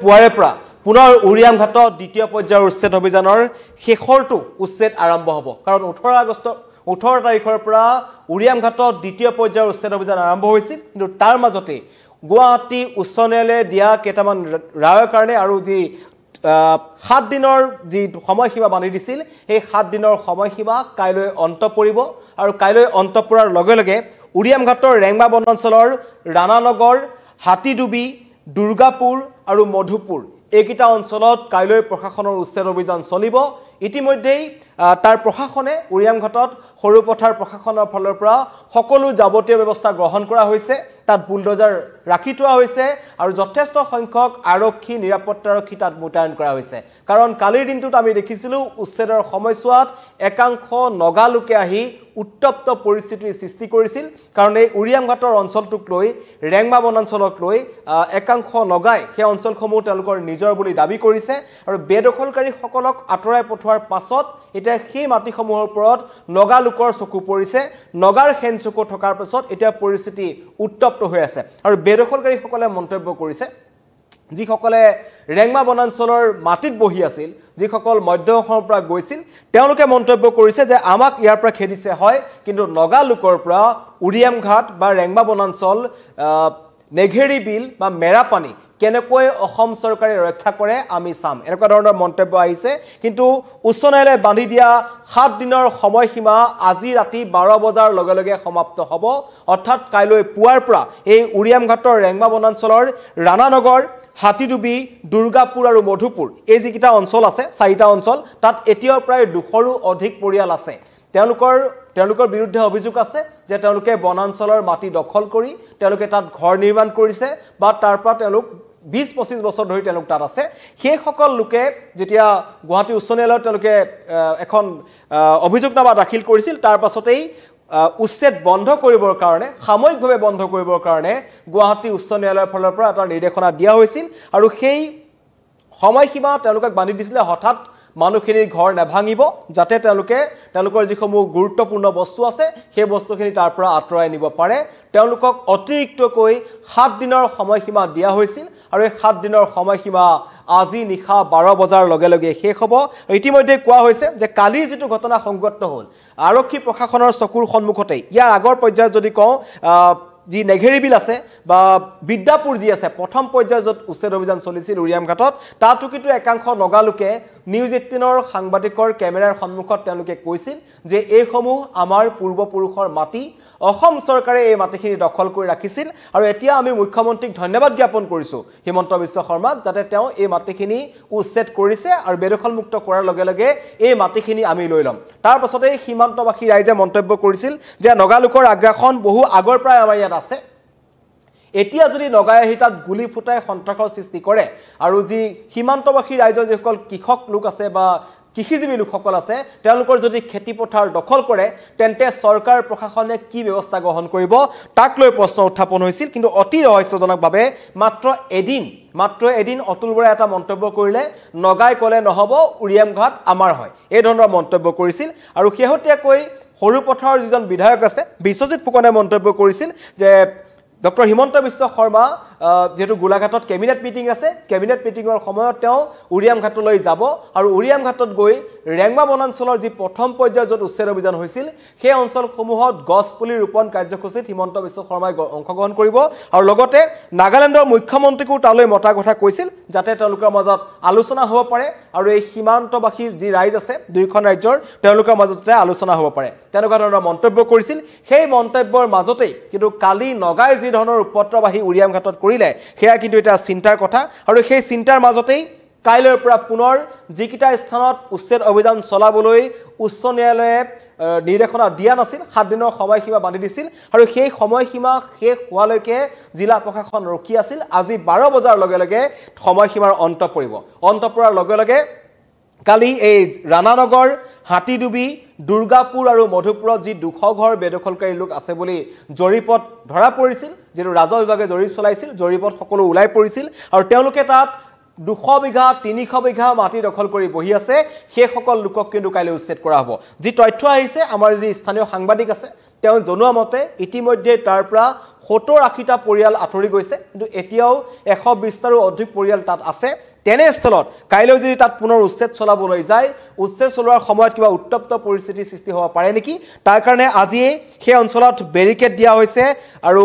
পুৱাৰে পৰা পুনৰ উৰিয়াম ঘাটত দ্বিতীয় পৰ্যায়ৰ উচ্ছেদ অভিযানৰ শেষৰটো উচ্ছেদ আৰম্ভ হ'ব কাৰণ 18 তাৰিখৰ পৰা উৰিয়াম ঘাটত দ্বিতীয় পৰ্যায়ৰ উচ্ছেদ অভিযান আৰম্ভ হৈছিল কিন্তু তাৰ মাজতে গুৱাহাটী উচ্চ ন্যায়ালয়ে দিয়া কেইটামান ৰায়ৰ কাৰণে আৰু যি 7 দিনৰ যি সময়সীমা বান্ধি দিছিল সেই 7 দিনৰ সময়সীমা কাইলৈ অন্ত পৰিব আৰু কাইলৈ অন্ত পৰাৰ লগে লগে উৰিয়াম ঘাটৰ ৰেংমা বনাঞ্চলৰ ৰাণানগৰ হাতীডুবি দুৰ্গাপুৰ আৰু মধুপুৰ এইকেইটা অঞ্চলত কাইলৈ প্ৰশাসনৰ উচ্ছেদ অভিযান চলিব ইতিমধ্যেই তাৰ প্ৰশাসনে উৰিয়াম ঘাটত সৰুপথাৰ প্ৰশাসনৰ ফালৰ পৰা সকলো যাৱতীয় ব্যৱস্থা গ্ৰহণ কৰা হৈছে তাত বুলডোজাৰ ৰাখি থোৱা হৈছে আৰু যথেষ্ট সংখ্যক আৰক্ষী নিৰাপত্তাৰক্ষী তাত মুতায়ন কৰা হৈছে কাৰণ কালিৰ দিনটোত আমি দেখিছিলোঁ উচ্ছেদৰ সময়ছোৱাত একাংশ নগা লোকে আহি উত্তপ্ত পৰিস্থিতিৰ সৃষ্টি কৰিছিল কাৰণ এই উৰিয়াম ঘাটৰ অঞ্চলটোক লৈ ৰেংমা বনাঞ্চলক লৈ একাংশ নগাই সেই অঞ্চলসমূহ তেওঁলোকৰ নিজৰ বুলি দাবী কৰিছে আৰু বেদখলকাৰীসকলক আঁতৰাই পঠোৱাৰ পাছত এতিয়া সেই মাটিসমূহৰ ওপৰত নগা লোকৰ চকু পৰিছে নগাৰ খেন চকু থকাৰ পাছত এতিয়া পৰিস্থিতি উত্তপ্ত হৈ আছে আৰু বেদখলকাৰীসকলে মন্তব্য কৰিছে যিসকলে ৰেংমা বনাঞ্চলৰ মাটিত বহি আছিল যিসকল মধ্য অসমৰ পৰা গৈছিল তেওঁলোকে মন্তব্য কৰিছে যে আমাক ইয়াৰ পৰা খেদিছে হয় কিন্তু নগা লোকৰ পৰা উৰিয়াম ঘাট বা ৰেংমা বনাঞ্চল নেঘেৰি বিল বা মেৰাপানী কেনেকৈ অসম চৰকাৰে ৰক্ষা কৰে আমি চাম এনেকুৱা ধৰণৰ মন্তব্য আহিছে কিন্তু উচ্চ ন্যায়ালয়ে বান্ধি দিয়া 7 দিনৰ সময়সীমা আজি ৰাতি 12 বজাৰ লগে লগে সমাপ্ত হ'ব অৰ্থাৎ কাইলৈ পুৱাৰ পৰা এই উৰিয়াম ঘাটৰ ৰেংমা বনাঞ্চলৰ ৰাণানগৰ হাতীডুবি দুৰ্গাপুৰ আৰু মধুপুৰ এই যিকেইটা অঞ্চল আছে 4টা অঞ্চল তাত এতিয়াও প্ৰায় 200ৰো অধিক পৰিয়াল আছে তেওঁলোকৰ বিৰুদ্ধে অভিযোগ আছে যে তেওঁলোকে বনাঞ্চলৰ মাটি দখল কৰি তেওঁলোকে তাত ঘৰ নিৰ্মাণ কৰিছে বা তাৰ পৰা তেওঁলোক 20-25 বছৰ ধৰি তেওঁলোক তাত আছে সেই সকল লোকে যেতিয়া গুৱাহাটী উচ্চ ন্যায়ালয়ত তেওঁলোকে এখন অভিযোগনামা দাখিল কৰিছিল তাৰ পাছতেই উচ্ছেদ বন্ধ কৰিবৰ কাৰণে সাময়িকভাৱে বন্ধ কৰিবৰ কাৰণে গুৱাহাটী উচ্চ ন্যায়ালয়ৰ ফালৰ পৰা এটা নিৰ্দেশনা দিয়া হৈছিল আৰু সেই সময়সীমা তেওঁলোকক বান্ধি দিছিলে হঠাৎ মানুহখিনিৰ ঘৰ নেভাঙিব যাতে তেওঁলোকৰ যিসমূহ গুৰুত্বপূৰ্ণ বস্তু আছে সেই বস্তুখিনি তাৰ পৰা আঁতৰাই নিব পাৰে তেওঁলোকক অতিৰিক্তকৈ 7 দিনৰ সময়সীমা দিয়া হৈছিল আৰু এই 7 দিনৰ সময়সীমা আজি নিশা 12 বজাৰ লগে লগে শেষ হ'ব ইতিমধ্যে কোৱা হৈছে যে কালিৰ যিটো ঘটনা সংঘটিত হ'ল আৰক্ষী প্ৰশাসনৰ চকুৰ সন্মুখতেই ইয়াৰ আগৰ পৰ্যায়ত যদি কওঁ যি নেঘেৰি বিল আছে বা বিদ্যাপুৰ যি আছে প্ৰথম পৰ্যায়ত য'ত উচ্ছেদ অভিযান চলিছিল উৰিয়াম ঘাটত তাতো কিন্তু একাংশ নগালোকে নিউজ 18ৰ সাংবাদিকৰ কেমেৰাৰ সন্মুখত তেওঁলোকে কৈছিল যে এইসমূহ আমাৰ পূৰ্বপুৰুষৰ মাটি অসম চৰকাৰে এই মাটিখিনি দখল কৰি ৰাখিছিল আৰু এতিয়া আমি মুখ্যমন্ত্ৰীক ধন্যবাদ জ্ঞাপন কৰিছো হিমন্ত বিশ্ব শৰ্মাক যাতে তেওঁ এই মাটিখিনি উচ্ছেদ কৰিছে আৰু বেদখলমুক্ত কৰাৰ লগে লগে এই মাটিখিনি আমি লৈ ল'ম তাৰ পাছতে সীমান্তবাসী ৰাইজে মন্তব্য কৰিছিল যে নগালোকৰ আগ্ৰাসন বহু আগৰ পৰাই আমাৰ ইয়াত আছে এতিয়া যদি নগাই আহি তাত গুলি ফুটাই সন্ত্ৰাসৰ সৃষ্টি কৰে আৰু যি সীমান্তবাসী ৰাইজৰ যিসকল কৃষক লোক আছে বা কৃষিজীৱী লোকসকল আছে তেওঁলোকৰ যদি খেতি পথাৰ দখল কৰে তেন্তে চৰকাৰ প্ৰশাসনে কি ব্যৱস্থা গ্ৰহণ কৰিব তাক লৈ প্ৰশ্ন উত্থাপন হৈছিল কিন্তু অতি ৰহস্যজনকভাৱে মাত্ৰ এদিন অতুল বৰাই এটা মন্তব্য কৰিলে নগাই ক'লে নহব উৰিয়াম ঘাট আমাৰ হয় এই ধৰণৰ মন্তব্য কৰিছিল আৰু শেহতীয়াকৈ সৰুপথাৰৰ যিজন বিধায়ক আছে বিশ্বজিৎ ফুকনে মন্তব্য কৰিছিল যে ডক্টৰ হিমন্ত বিশ্ব শৰ্মা যেহেতু গোলাঘাটত কেবিনেট মিটিং আছে কেবিনেট মিটিঙৰ সময়ত তেওঁ উৰিয়াম ঘাটলৈ যাব আৰু উৰিয়াম ঘাটত গৈ ৰেংমা বনাঞ্চলৰ যি প্ৰথম পৰ্যায়ত য'ত উচ্ছেদ অভিযান হৈছিল সেই অঞ্চলসমূহত গছ পুলি ৰোপণ কাৰ্যসূচীত হিমন্ত বিশ্ব শৰ্মাই অংশগ্ৰহণ কৰিব আৰু লগতে নাগালেণ্ডৰ মুখ্যমন্ত্ৰীকো তালৈ মতা কথা কৈছিল যাতে তেওঁলোকৰ মাজত আলোচনা হ'ব পাৰে আৰু এই সীমান্তবাসীৰ যি ৰাইজ আছে দুইখন ৰাজ্যৰ তেওঁলোকৰ মাজতে আলোচনা হ'ব পাৰে তেনেকুৱা ধৰণৰ মন্তব্য কৰিছিল সেই মন্তব্যৰ মাজতেই কিন্তু কালি নগাই যি ধৰণৰ উপদ্ৰৱাহী উৰিয়াম ঘাটত কৰিলে সেয়া কিন্তু এটা চিন্তাৰ কথা আৰু সেই চিন্তাৰ মাজতেই কাইলৈৰ পৰা পুনৰ যিকিটা স্থানত উচ্ছেদ অভিযান চলাবলৈ উচ্চ ন্যায়ালয়ে নিৰ্দেশনা দিয়া নাছিল 7 দিনৰ সময়সীমা বান্ধি দিছিল আৰু সেই সময়সীমা শেষ হোৱালৈকে জিলা প্ৰশাসন ৰখি আছিল আজি 12 বজাৰ লগে লগে সময়সীমাৰ অন্ত পৰাৰ লগে লগে কালি এই ৰাণানগৰ হাতীডুবি দুৰ্গাপুৰ আৰু মধুপুৰত যি 200 ঘৰ বেদখলকাৰী লোক আছে বুলি জৰীপত ধৰা পৰিছিল যেটো ৰাজহ বিভাগে জৰীপ চলাইছিল জৰীপত সকলো ওলাই পৰিছিল আৰু তেওঁলোকে তাত 200 বিঘা 300 বিঘা মাটি দখল কৰি বহি আছে সেই সকল লোকক কিন্তু কাইলৈ উচ্ছেদ কৰা হ'ব যি তথ্য আহিছে আমাৰ যি স্থানীয় সাংবাদিক আছে তেওঁ জনোৱা মতে ইতিমধ্যে তাৰ পৰা 70-80টা পৰিয়াল আঁতৰি গৈছে কিন্তু এতিয়াও 120টাৰো অধিক পৰিয়াল তাত আছে তেনেস্থলত কাইলৈ যদি তাত পুনৰ উচ্ছেদ চলাবলৈ যায় উচ্ছেদ চলোৱাৰ সময়ত কিবা উত্তপ্ত পৰিস্থিতিৰ সৃষ্টি হ'ব পাৰে নেকি তাৰ কাৰণে আজি সেই অঞ্চলত বেৰিকেড দিয়া হৈছে আৰু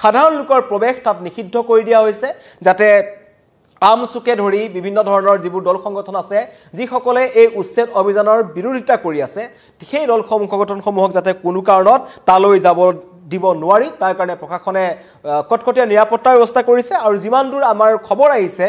সাধাৰণ লোকৰ প্ৰৱেশ তাত নিষিদ্ধ কৰি দিয়া হৈছে যাতে আমচুকে ধৰি বিভিন্ন ধৰণৰ যিবোৰ দল সংগঠন আছে যিসকলে এই উচ্ছেদ অভিযানৰ বিৰোধিতা কৰি আছে সেই দল সংগঠনসমূহক যাতে কোনো কাৰণত তালৈ যাব দিব নোৱাৰি তাৰ কাৰণে প্ৰশাসনে কটকটীয়া নিৰাপত্তাৰ ব্যৱস্থা কৰিছে আৰু যিমান দূৰ আমাৰ খবৰ আহিছে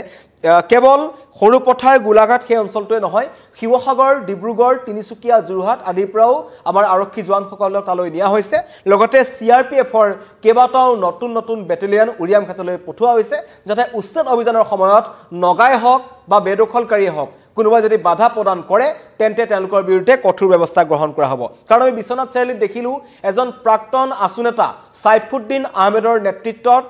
কেৱল সৰুপথাৰ গোলাঘাট সেই অঞ্চলটোৱে নহয় শিৱসাগৰ ডিব্ৰুগড় তিনিচুকীয়া যোৰহাট আদিৰ পৰাও আমাৰ আৰক্ষী জোৱানসকলক তালৈ নিয়া হৈছে লগতে CRPFৰ কেইবাটাও নতুন বেটেলিয়ন উৰিয়াম ঘাটলৈ পঠোৱা হৈছে যাতে উচ্ছেদ অভিযানৰ সময়ত নগাই হওক বা বেদখলকাৰীয়ে হওক কোনোবাই যদি বাধা প্ৰদান কৰে তেন্তে তেওঁলোকৰ বিৰুদ্ধে কঠোৰ ব্যৱস্থা গ্ৰহণ কৰা হ'ব কাৰণ আমি বিশ্বনাথ চাৰিআলিত দেখিলো এজন প্ৰাক্তন আছু নেতা সাইফুদ্দিন আহমেদৰ নেতৃত্বত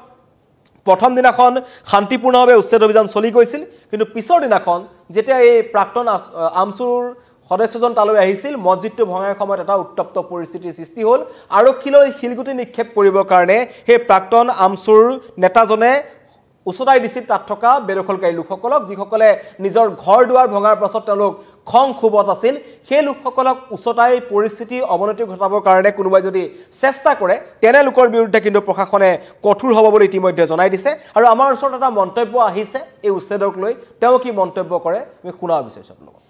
প্ৰথম দিনাখন শান্তিপূৰ্ণভাৱে উচ্ছেদ অভিযান চলি গৈছিল কিন্তু পিছৰ দিনাখন যেতিয়া এই প্ৰাক্তন আমচুৰ সদস্যজন তালৈ আহিছিল মছজিদটো ভঙাৰ সময়ত এটা উত্তপ্ত পৰিস্থিতিৰ সৃষ্টি হ'ল আৰক্ষীলৈ শিলগুটি নিক্ষেপ কৰিবৰ কাৰণে সেই প্ৰাক্তন আমচুৰ নেতাজনে উচতাই দিছিল তাত থকা বেদখলকাৰী লোকসকলক যিসকলে নিজৰ ঘৰ দুৱাৰ ভঙাৰ পাছত তেওঁলোক খং খুবত আছিল সেই লোকসকলক উচতাই পৰিস্থিতি অৱনতি ঘটাবৰ কাৰণে কোনোবাই যদি চেষ্টা কৰে তেনে লোকৰ বিৰুদ্ধে কিন্তু প্ৰশাসনে কঠোৰ হ'ব বুলি ইতিমধ্যে জনাই দিছে আৰু আমাৰ ওচৰত এটা মন্তব্য আহিছে এই উচ্ছেদক লৈ তেওঁ কি মন্তব্য কৰে আমি শুনা বিচাৰিছো আপোনালোকক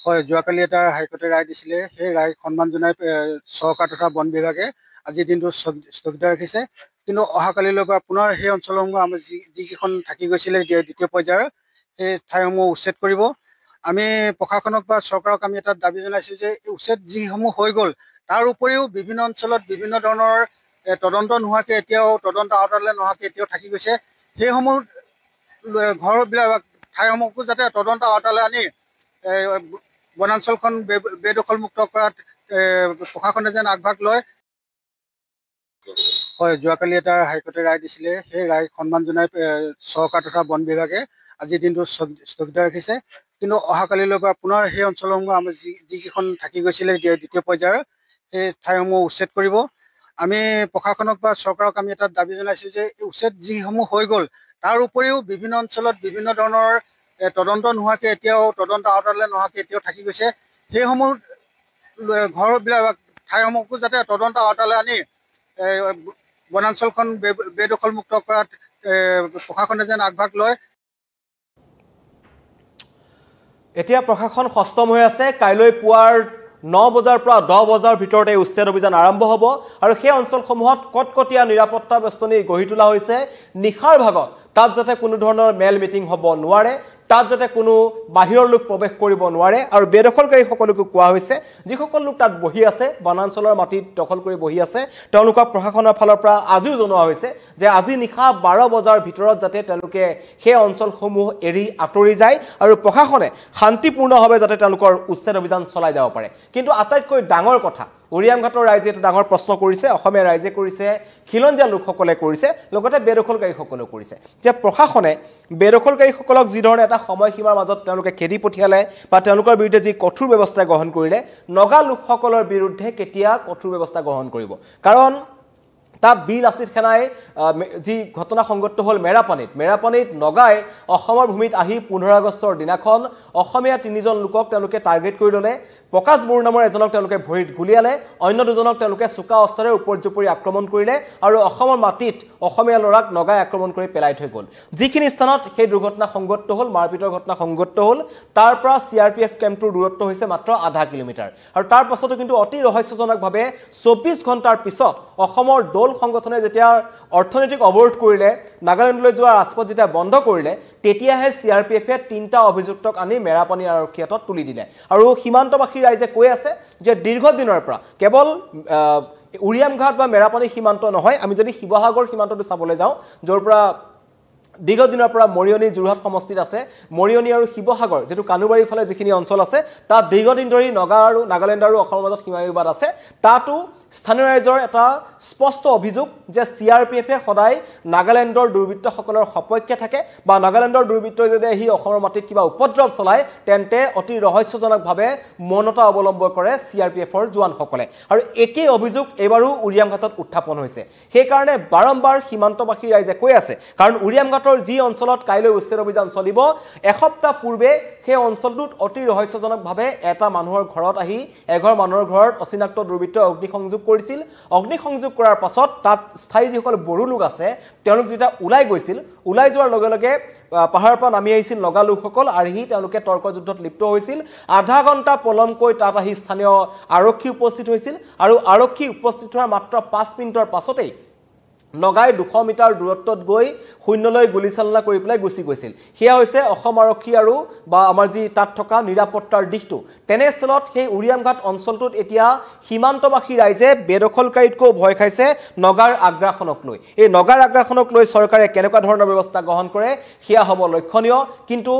হয় যোৱাকালি এটা হাইকোৰ্টে ৰায় দিছিলে সেই ৰায় সন্মান জনাই চৰকাৰ তথা বন বিভাগে আজি দিনটো স্থগিত ৰাখিছে কিন্তু অহাকালিলৈ পৰা পুনৰ সেই অঞ্চলসমূহ আমাৰ যিকেইখন থাকি গৈছিলে দ্বিতীয় পৰ্যায়ৰ সেই ঠাইসমূহ উচ্ছেদ কৰিব আমি প্ৰশাসনক বা চৰকাৰক আমি এটা দাবী জনাইছোঁ যে উচ্ছেদ যিসমূহ হৈ গ'ল তাৰ উপৰিও বিভিন্ন অঞ্চলত বিভিন্ন ধৰণৰ তদন্ত নোহোৱাকৈ এতিয়াও তদন্ত আওতালৈ নোহোৱাকৈ এতিয়াও থাকি গৈছে সেইসমূহ ঘৰবিলাক ঠাইসমূহকো যাতে তদন্ত আওতালৈ আনি বনাঞ্চলখন বেদখলমুক্ত কৰাত প্ৰশাসনে যেন আগভাগ লয় হয় যোৱাকালি এটা হাইকোৰ্টে ৰায় দিছিলে সেই ৰায় সন্মান জনাই চৰকাৰ তথা বন বিভাগে আজি দিনটো স্থগিত ৰাখিছে কিন্তু অহাকালিলৈ পৰা পুনৰ সেই অঞ্চলসমূহ আমাৰ যিকেইখন থাকি গৈছিলে দ্বিতীয় পৰ্যায়ৰ সেই ঠাইসমূহ উচ্ছেদ কৰিব আমি প্ৰশাসনক বা চৰকাৰক আমি এটা দাবী জনাইছোঁ যে উচ্ছেদ যিসমূহ হৈ গ'ল তাৰ উপৰিও বিভিন্ন অঞ্চলত বিভিন্ন ধৰণৰ তদন্ত নোহোৱাকৈ এতিয়াও তদন্ত আওতালৈ নোহোৱাকৈ এতিয়াও থাকি গৈছে সেইসমূহ ঘৰবিলাক ঠাইসমূহকো যাতে তদন্ত আওতালৈ আনি বনাঞ্চলখন বেদখলমুক্ত কৰাত প্ৰশাসনে যেন আগভাগ লয় এতিয়া প্ৰশাসন সষ্টম হৈ আছে কাইলৈ পুৱাৰ 9 বজাৰ পৰা 10 বজাৰ ভিতৰতে উচ্ছেদ অভিযান আৰম্ভ হ'ব আৰু সেই অঞ্চলসমূহত কটকটীয়া নিৰাপত্তা বেষ্টনী গঢ়ি তোলা হৈছে নিশাৰ ভাগত তাত যাতে কোনো ধৰণৰ মেল মিটিং হ'ব নোৱাৰে তাত যাতে কোনো বাহিৰৰ লোক প্ৰৱেশ কৰিব নোৱাৰে আৰু বেদখলকাৰী সকলকো কোৱা হৈছে যিসকল লোক তাত বহি আছে বনাঞ্চলৰ মাটিত দখল কৰি বহি আছে তেওঁলোকক প্ৰশাসনৰ ফালৰ পৰা আজিও জনোৱা হৈছে যে আজি নিশা 12 বজাৰ ভিতৰত যাতে তেওঁলোকে সেই অঞ্চলসমূহ এৰি আঁতৰি যায় আৰু প্ৰশাসনে শান্তিপূৰ্ণভাৱে যাতে তেওঁলোকৰ উচ্ছেদ অভিযান চলাই যাব পাৰে কিন্তু আটাইতকৈ ডাঙৰ কথা উৰিয়াম ঘাটৰ ৰাইজে এটা ডাঙৰ প্ৰশ্ন কৰিছে অসমীয়া ৰাইজে কৰিছে খিলঞ্জীয়া লোকসকলে কৰিছে লগতে বেদখলকাৰীসকলেও কৰিছে যে প্ৰশাসনে বেদখলকাৰীসকলক যি ধৰণে এটা সময়সীমাৰ মাজত তেওঁলোকে খেদি পঠিয়ালে বা তেওঁলোকৰ বিৰুদ্ধে যি কঠোৰ ব্যৱস্থা গ্ৰহণ কৰিলে নগা লোকসকলৰ বিৰুদ্ধে কেতিয়া কঠোৰ ব্যৱস্থা গ্ৰহণ কৰিব কাৰণ তাত বীৰ লাচিত সেনাই যি ঘটনা সংঘটিত হ'ল মেৰাপানীত নগাই অসমৰ ভূমিত আহি 15 আগষ্টৰ দিনাখন অসমীয়া 3জন লোকক তেওঁলোকে টাৰ্গেট কৰি ল'লে প্ৰকাশ বড়ো নামৰ এজনক তেওঁলোকে ভৰিত গুলিয়ালে অন্য দুজনক তেওঁলোকে চুকা অস্ত্ৰেৰে ওপৰজুপৰি আক্ৰমণ কৰিলে আৰু অসমৰ মাটিত অসমীয়া লৰাক নগাই আক্ৰমণ কৰি পেলাই থৈ গ'ল যিখিনি স্থানত সেই দুৰ্ঘটনা সংঘটিত হ'ল মাৰপিটৰ ঘটনা সংঘটিত হ'ল তাৰ পৰা CRPF কেম্পটোৰ দূৰত্ব হৈছে মাত্ৰ আধা কিলোমিটাৰ আৰু তাৰ পাছতো কিন্তু অতি ৰহস্যজনকভাৱে 24 ঘণ্টাৰ পিছত অসমৰ দল সংগঠনে যেতিয়া অৰ্থনৈতিক অৱৰোধ কৰিলে নাগালেণ্ডলৈ যোৱা ৰাজপথ যেতিয়া বন্ধ কৰিলে তেতিয়াহে CRPFে 3টা অভিযুক্তক আনি মেৰাপানী আৰক্ষী হাতত তুলি দিলে আৰু সীমান্তবাসী ৰাইজে কৈ আছে যে দীৰ্ঘদিনৰ পৰা কেৱল উৰিয়াম ঘাট বা মেৰাপানী সীমান্ত নহয় আমি যদি শিৱসাগৰ সীমান্তটো চাবলৈ যাওঁ য'ৰ পৰা দীৰ্ঘদিনৰ পৰা মৰিয়নি যোৰহাট সমষ্টিত আছে মৰিয়নি আৰু শিৱসাগৰ যেটো কানুবাৰী ফালে যিখিনি অঞ্চল আছে তাত দীৰ্ঘদিন ধৰি নগা আৰু নাগালেণ্ড আৰু অসমৰ মাজত সীমা বিবাদ আছে তাতো স্থানীয় ৰাইজৰ এটা স্পষ্ট অভিযোগ যে CRPF সদায় নাগালেণ্ডৰ দুৰ্বৃত্তসকলৰ সপক্ষে থাকে বা নাগালেণ্ডৰ দুৰ্বৃত্তই যদি আহি অসমৰ মাটিত কিবা উপদ্ৰৱ চলায় তেন্তে অতি ৰহস্যজনকভাৱে মৌনতা অৱলম্বন কৰে CRPFৰ জোৱানসকলে আৰু একেই অভিযোগ এবাৰো উৰিয়ামঘাটত উত্থাপন হৈছে সেইকাৰণে বাৰম্বাৰ সীমান্তবাসী ৰাইজে কৈ আছে কাৰণ উৰিয়ামঘাটৰ যি অঞ্চলত কাইলৈ উচ্ছেদ অভিযান চলিব এসপ্তাহ পূৰ্বে সেই অঞ্চলটোত অতি ৰহস্যজনকভাৱে এটা মানুহৰ ঘৰত আহি এঘৰ মানুহৰ ঘৰত অচিনাক্ত দুৰ্বৃত্তই অগ্নিসংযোগ কৰিছিল অগ্নিসংযোগ কৰাৰ পাছত তাত স্থায়ী যিসকল বড়ো লোক আছে তেওঁলোক যেতিয়া ওলাই গৈছিল ওলাই যোৱাৰ লগে লগে পাহাৰৰ পৰা নামি আহিছিল নগা লোকসকল আৰু তেওঁলোকে তৰ্ক যুদ্ধত লিপ্ত হৈছিল আধা ঘণ্টা পলমকৈ তাত আহি স্থানীয় আৰক্ষী উপস্থিত হৈছিল আৰু আৰক্ষী উপস্থিত হোৱাৰ মাত্ৰ 5 মিনিটৰ পাছতেই নগাই 200 মিটাৰ দূৰত্বত গৈ শূন্যলৈ গুলিচালনা কৰি পেলাই গুচি গৈছিল হিয়া হৈছে অসম আৰক্ষী আৰু বা আমাৰ যি তাত থকা নিৰাপত্তাৰ দিশটো তেনেস্থলত সেই উৰিয়ামঘাট অঞ্চলটোত এতিয়া সীমান্তবাসী ৰাইজে বেদখলকাৰীতকৈ ভয় খাইছে নগাৰ আগ্ৰাসনক লৈ এই নগাৰ আগ্ৰাসনক লৈ চৰকাৰে কেনেকুৱা ধৰণৰ ব্যৱস্থা গ্ৰহণ কৰে হিয়া হ'ব লক্ষণীয় কিন্তু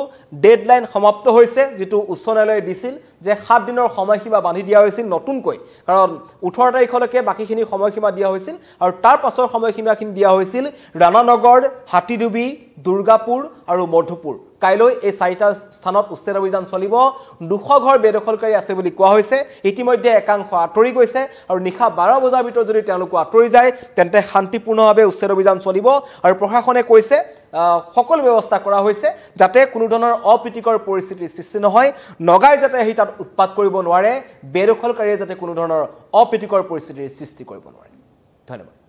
ডেডলাইন সমাপ্ত হৈছে যেটো উচ্চ ন্যায়ালয়ে দিছিল যে 7 দিনৰ সময়সীমা বান্ধি দিয়া হৈছিল নতুনকৈ কাৰণ 18 তাৰিখলৈকে বাকিখিনি সময়সীমা দিয়া হৈছিল আৰু তাৰ পাছৰ সময়সীমাখিনি দিয়া হৈছিল ৰাণানগৰ হাতীডুবি দুৰ্গাপুৰ আৰু মধুপুৰ কাইলৈ এই 4টা স্থানত উচ্ছেদ অভিযান চলিব 200 ঘৰ বেদখলকাৰী আছে বুলি কোৱা হৈছে ইতিমধ্যে একাংশ আঁতৰি গৈছে আৰু নিশা 12 বজাৰ ভিতৰত যদি তেওঁলোক আঁতৰি যায় তেন্তে শান্তিপূৰ্ণভাৱে উচ্ছেদ অভিযান চলিব আৰু প্ৰশাসনে কৈছে সকলো ব্যৱস্থা কৰা হৈছে যাতে কোনো ধৰণৰ অপ্ৰীতিকৰ পৰিস্থিতিৰ সৃষ্টি নহয় নগাই যাতে আহি তাত উৎপাত কৰিব নোৱাৰে বেদখলকাৰীয়ে যাতে কোনো ধৰণৰ অপ্ৰীতিকৰ পৰিস্থিতিৰ সৃষ্টি কৰিব নোৱাৰে ধন্যবাদ